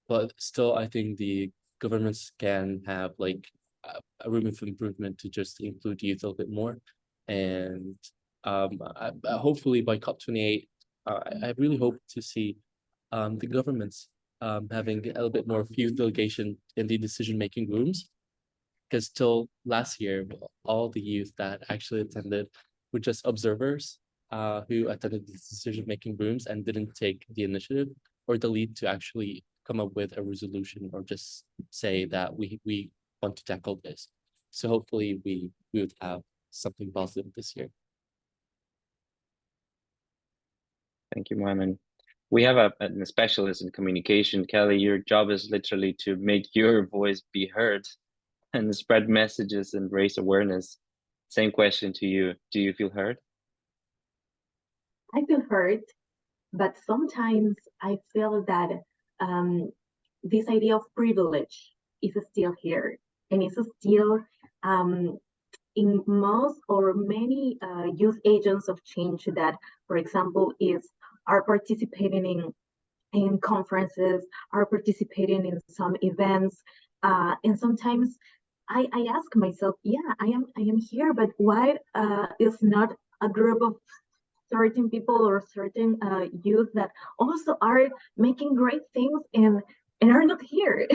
but still I think the governments can have like a room of improvement to just include youth a little bit more. And hopefully by COP28, I really hope to see the governments having a little bit more youth delegation in the decision-making rooms, because till last year, all the youth that actually attended were just observers who attended the decision-making rooms and didn't take the initiative or the lead to actually come up with a resolution or just say that we want to tackle this. So hopefully we would have something positive this year. Thank you, Moemen. We have a specialist in communication. Kelly, your job is literally to make your voice be heard and spread messages and raise awareness. Same question to you. Do you feel heard? I feel heard, but sometimes I feel that this idea of privilege is still here, and it's still in most or many youth agents of change that, for example, are participating in conferences, are participating in some events, and sometimes I ask myself, yeah, I am here, but why is not a group of certain people or certain youth that also are making great things and are not here?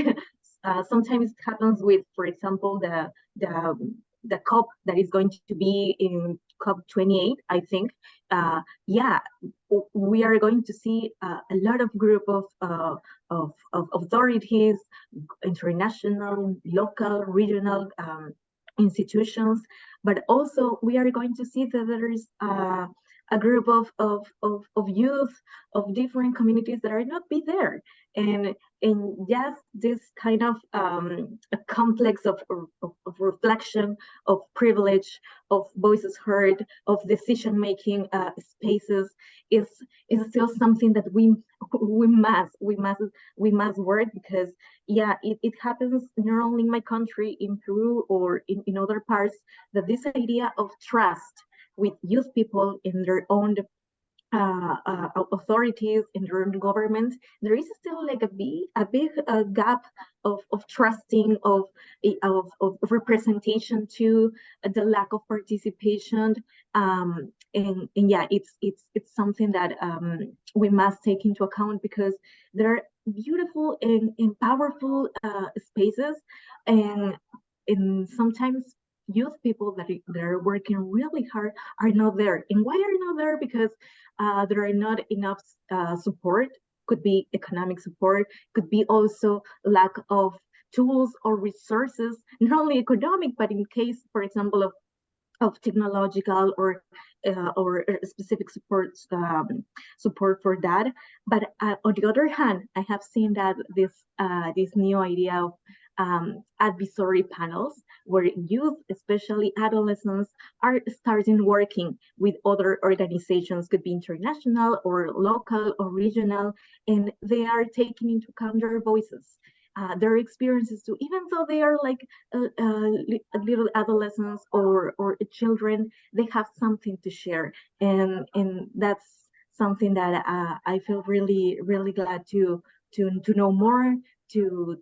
Sometimes it happens with, for example, the COP that is going to be in COP28, I think. Yeah, we are going to see a lot of group of authorities, international, local, regional institutions, but also we are going to see that there is a group of youth of different communities that are not be there, and yes, this kind of a complex of reflection, of privilege, of voices heard, of decision making spaces is still something that we must work, because yeah, it happens not only in my country, in Peru or in other parts, that this idea of trust with youth people in their own authorities, in their own government, there is still like a big gap of trusting, of representation, to the lack of participation, and yeah, it's something that we must take into account, because there are beautiful and powerful spaces, and sometimes youth people that are working really hard are not there. And why are not there? Because there are not enough support. Could be economic support, could be also lack of tools or resources, not only economic, but in case, for example, of technological or specific support for that. But on the other hand, I have seen that this new idea of advisory panels, where youth, especially adolescents, are starting working with other organizations, could be international or local or regional, and they are taking into account their voices, their experiences too, even though they are like little adolescents or children, they have something to share, and that's something that I feel really glad to know more, to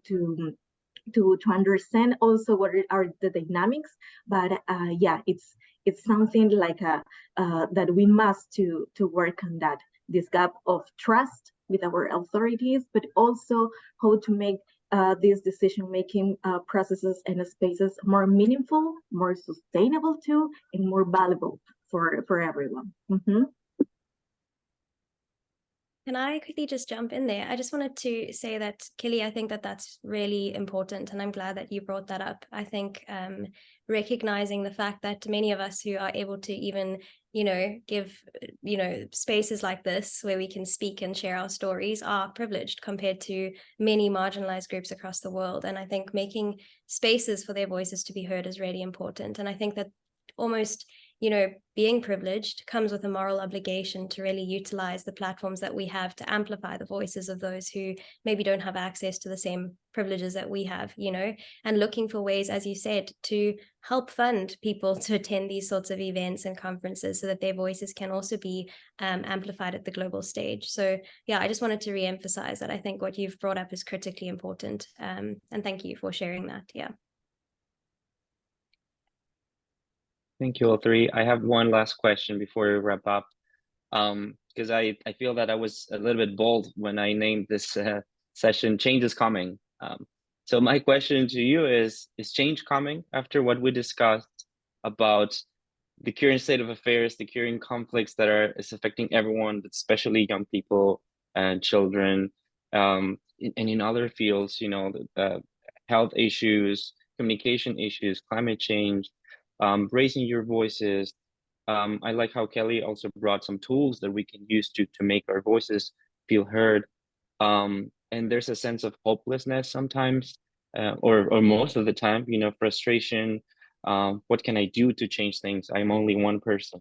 understand also what are the dynamics. But yeah, it's something like that we must to work on, that this gap of trust with our authorities, but also how to make these decision-making processes and spaces more meaningful, more sustainable too, and more valuable for everyone. Can I quickly just jump in there? I just wanted to say that, Kelly, I think that that's really important, and I'm glad that you brought that up. I think recognizing the fact that many of us who are able to even, give, spaces like this where we can speak and share our stories are privileged compared to many marginalized groups across the world. And I think making spaces for their voices to be heard is really important. And I think that almost being privileged comes with a moral obligation to really utilize the platforms that we have to amplify the voices of those who maybe don't have access to the same privileges that we have, and looking for ways, as you said, to help fund people to attend these sorts of events and conferences so that their voices can also be amplified at the global stage. So yeah, I just wanted to re-emphasize that I think what you've brought up is critically important. And thank you for sharing that. Yeah. Thank you, all three. I have one last question before we wrap up, because I feel that I was a little bit bold when I named this session "Change is Coming." So my question to you is change coming after what we discussed about the current state of affairs, the current conflicts that is affecting everyone, but especially young people and children, and in other fields, health issues, communication issues, climate change, raising your voices. I like how Kelly also brought some tools that we can use to make our voices feel heard. And there's a sense of hopelessness sometimes, or most of the time, frustration. What can I do to change things? I'm only one person.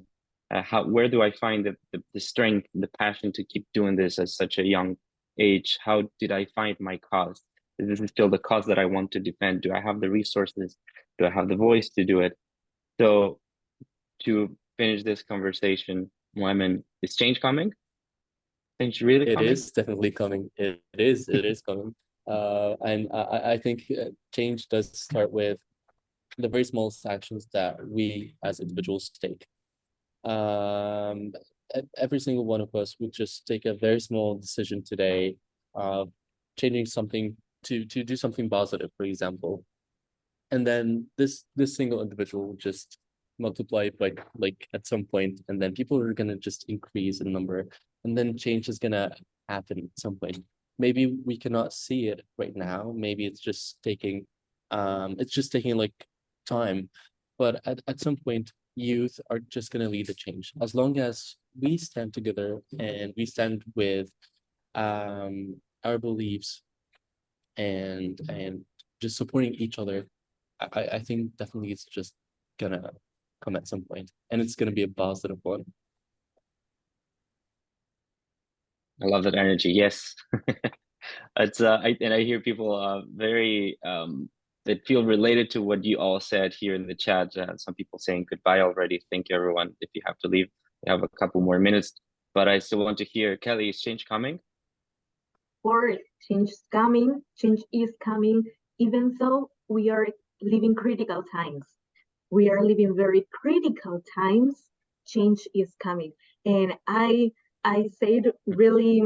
Where do I find the strength, the passion to keep doing this at such a young age? How did I find my cause? Is this still the cause that I want to defend? Do I have the resources? Do I have the voice to do it? So to finish this conversation, Moemen, is change coming? Change really coming? It is definitely coming. It is coming. And I think change does start with the very smallest actions that we as individuals take. Every single one of us would just take a very small decision today, changing something to do something positive, for example. And then this single individual will just multiply by like at some point, and then people are gonna just increase in number, and then change is gonna happen at some point. Maybe we cannot see it right now. Maybe it's just taking like time, but at some point, youth are just gonna lead the change. As long as we stand together and we stand with our beliefs and just supporting each other, I think definitely it's just gonna come at some point, and it's gonna be a positive one. I love that energy. Yes, it's I hear people very that feel related to what you all said here in the chat. Some people saying goodbye already. Thank you, everyone. If you have to leave, we have a couple more minutes, but I still want to hear, Kelly, is change coming? Or change is coming. Change is coming. Even though we are living critical times, we are living very critical times. Change is coming, and I said really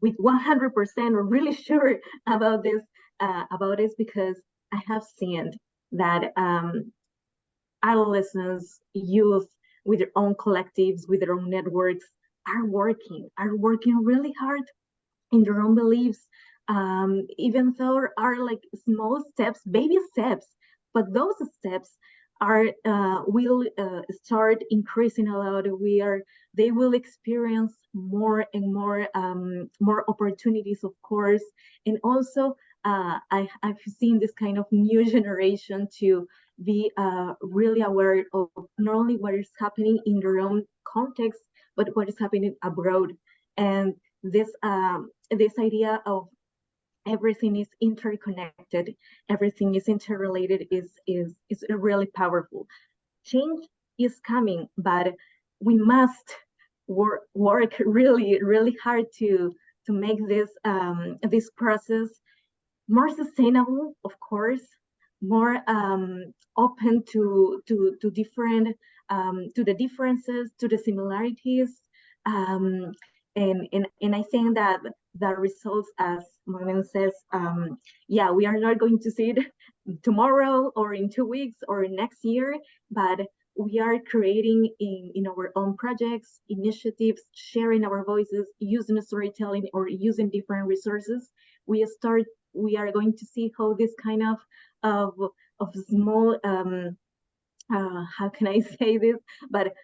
with 100% or really sure about this because I have seen that adolescents, youth, with their own collectives, with their own networks, are working really hard in their own beliefs, even though are like small steps, baby steps, but those steps are will start increasing a lot. They will experience more and more opportunities, of course, and also I've seen this kind of new generation to be really aware of not only what is happening in their own context, but what is happening abroad. And this idea of everything is interconnected, everything is interrelated is really powerful. Change is coming, but we must work really hard to make this process more sustainable, of course, more open to different to the differences, to the similarities. And I think that the results, as Moemen says, yeah, we are not going to see it tomorrow or in 2 weeks or next year, but we are creating in our own projects, initiatives, sharing our voices, using storytelling or using different resources, we are going to see how this kind of small how can I say this? But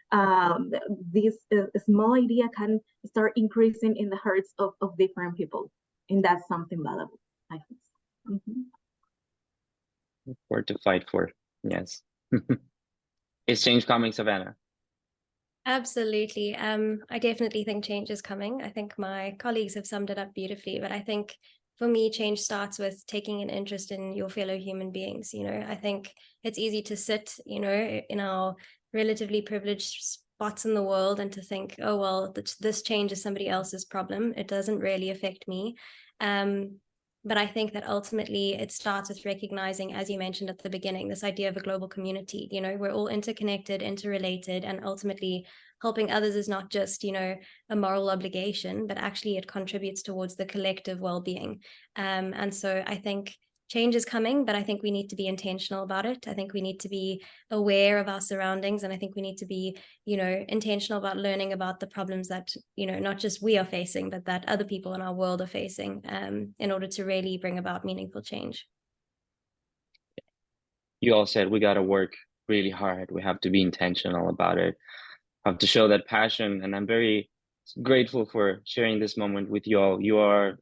this small idea can start increasing in the hearts of different people, and that's something valuable, I think. For to fight for, yes. Is change coming, Savannah? Absolutely. I definitely think change is coming. I think my colleagues have summed it up beautifully, but I think for me, change starts with taking an interest in your fellow human beings. You know, I think it's easy to sit, you know, in our relatively privileged spots in the world and to think, oh, well, this change is somebody else's problem. It doesn't really affect me. But I think that ultimately it starts with recognizing, as you mentioned at the beginning, this idea of a global community. You know, we're all interconnected, interrelated, and ultimately helping others is not just, you know, a moral obligation, but actually it contributes towards the collective well-being. And so I think change is coming, but I think we need to be intentional about it. I think we need to be aware of our surroundings, and I think we need to be, you know, intentional about learning about the problems that, you know, not just we are facing, but that other people in our world are facing, in order to really bring about meaningful change. You all said we got to work really hard. We have to be intentional about it. Have to show that passion, and I'm very grateful for sharing this moment with you all. You are,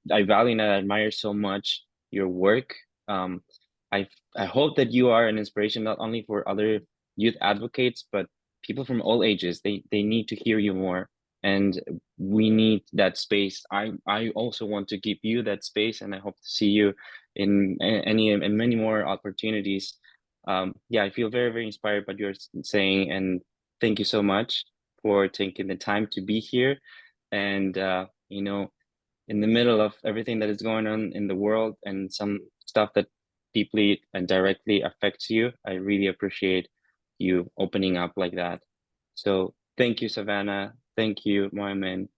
I value and I admire so much your work. I hope that you are an inspiration not only for other youth advocates, but people from all ages. They need to hear you more, and we need that space. I also want to give you that space, and I hope to see you in many more opportunities. Yeah, I feel very, very inspired by what you're saying, and thank you so much for taking the time to be here. And you know, in the middle of everything that is going on in the world and some stuff that deeply and directly affects you, I really appreciate you opening up like that. So thank you, Savannah. Thank you, Moemen.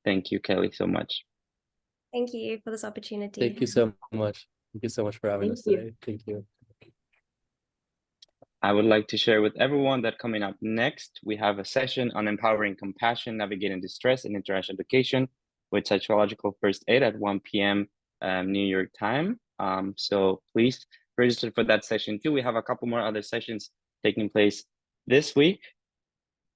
Thank you, Kelly, so much. Thank you for this opportunity. Thank you so much. Thank you so much for having us today. Thank you. I would like to share with everyone that coming up next, we have a session on empowering compassion, navigating distress in international education with psychological first aid at 1 p.m. New York time. So please register for that session too. We have a couple more other sessions taking place this week.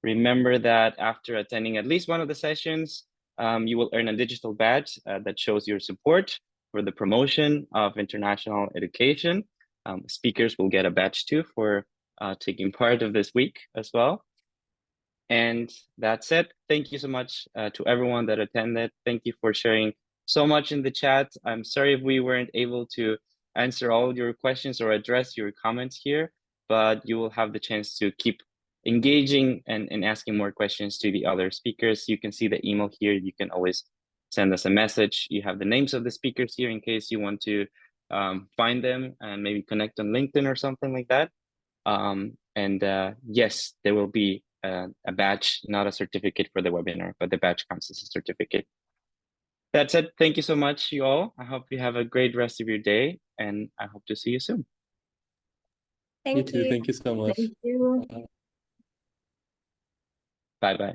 Remember that after attending at least one of the sessions, you will earn a digital badge that shows your support for the promotion of international education. Speakers will get a badge too for taking part of this week as well. And that's it. Thank you so much to everyone that attended. Thank you for sharing so much in the chat. I'm sorry if we weren't able to answer all your questions or address your comments here, but you will have the chance to keep engaging and asking more questions to the other speakers. You can see the email here. You can always send us a message. You have the names of the speakers here in case you want to find them and maybe connect on LinkedIn or something like that. Yes, there will be a badge, not a certificate for the webinar, but the badge comes as a certificate. That's it. Thank you so much, you all. I hope you have a great rest of your day, and I hope to see you soon. Thank You too. you. Thank you so much. Thank you. Bye-bye.